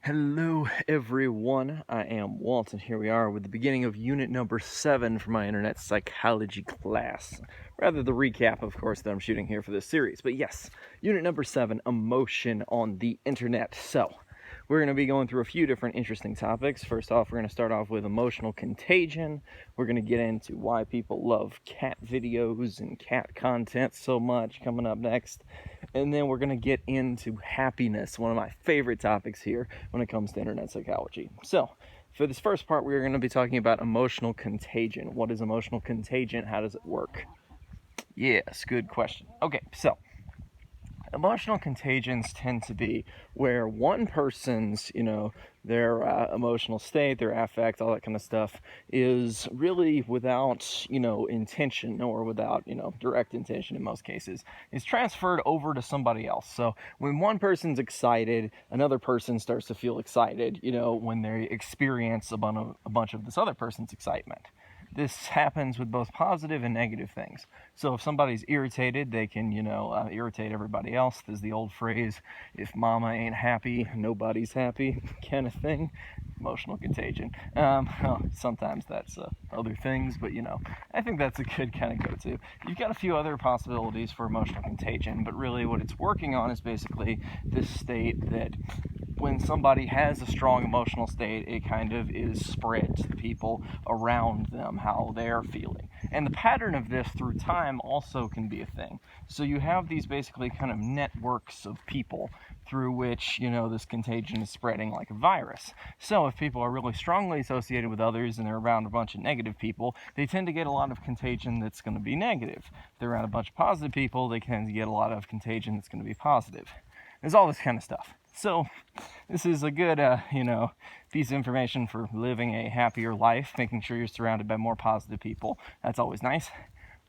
Hello everyone, I am Walt, and here we are with the beginning of unit number 7 for my internet psychology class. Rather the recap, of course, that I'm shooting here for this series. But yes, unit number 7, emotion on the internet. So, we're going to be going through a few different interesting topics. First off, we're going to start off with emotional contagion. We're going to get into why people love cat videos and cat content so much coming up next. And then we're going to get into happiness, one of my favorite topics here when it comes to internet psychology. So, for this first part, we're going to be talking about emotional contagion. What is emotional contagion? How does it work? Yes, good question. Okay, so emotional contagions tend to be where one person's, their emotional state, their affect, all that kind of stuff is really without, intention or without, direct intention in most cases, is transferred over to somebody else. So when one person's excited, another person starts to feel excited, when they experience a bunch of this other person's excitement. This happens with both positive and negative things. So if somebody's irritated, they can, irritate everybody else. There's the old phrase, if mama ain't happy, nobody's happy, kind of thing. Emotional contagion. Sometimes that's other things, but, I think that's a good kind of go-to. You've got a few other possibilities for emotional contagion, but really what it's working on is basically this state that when somebody has a strong emotional state, it kind of is spread to the people around them, how they're feeling. And the pattern of this through time also can be a thing. So you have these basically kind of networks of people through which, this contagion is spreading like a virus. So if people are really strongly associated with others and they're around a bunch of negative people, they tend to get a lot of contagion that's going to be negative. If they're around a bunch of positive people, they tend to get a lot of contagion that's going to be positive. There's all this kind of stuff. So this is a good, piece of information for living a happier life, making sure you're surrounded by more positive people. That's always nice.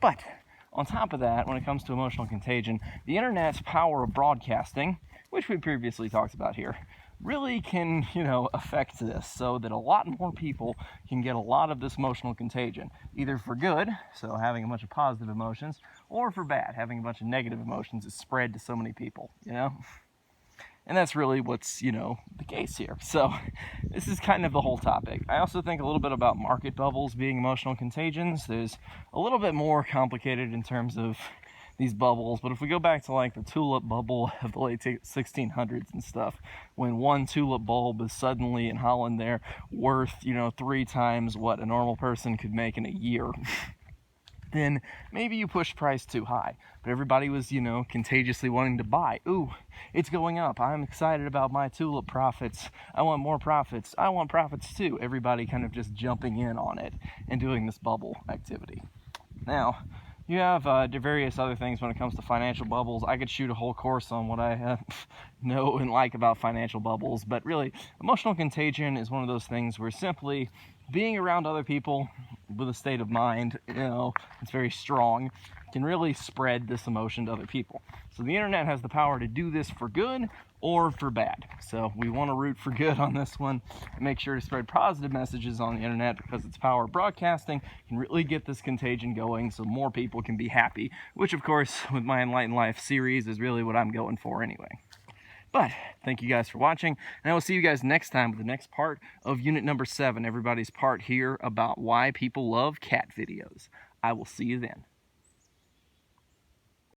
But on top of that, when it comes to emotional contagion, the internet's power of broadcasting, which we previously talked about here, really can, affect this so that a lot more people can get a lot of this emotional contagion, either for good, so having a bunch of positive emotions, or for bad, having a bunch of negative emotions is spread to so many people, And that's really what's, the case here. So this is kind of the whole topic. I also think a little bit about market bubbles being emotional contagions. There's a little bit more complicated in terms of these bubbles, but if we go back to like the tulip bubble of the late 1600s and stuff, when one tulip bulb is suddenly in Holland there worth, 3 times what a normal person could make in a year, then maybe you push price too high. But everybody was, contagiously wanting to buy. Ooh, it's going up. I'm excited about my tulip profits. I want more profits. I want profits too. Everybody kind of just jumping in on it and doing this bubble activity. Now, you have various other things when it comes to financial bubbles. I could shoot a whole course on what I know and like about financial bubbles, but really, emotional contagion is one of those things where simply being around other people with a state of mind, it's very strong, can really spread this emotion to other people. So the internet has the power to do this for good or for bad. So we want to root for good on this one and make sure to spread positive messages on the internet because its power of broadcasting can really get this contagion going so more people can be happy, which of course with my Enlightened Life series is really what I'm going for anyway. But thank you guys for watching, and I will see you guys next time with the next part of unit number 7, everybody's part here about why people love cat videos. I will see you then.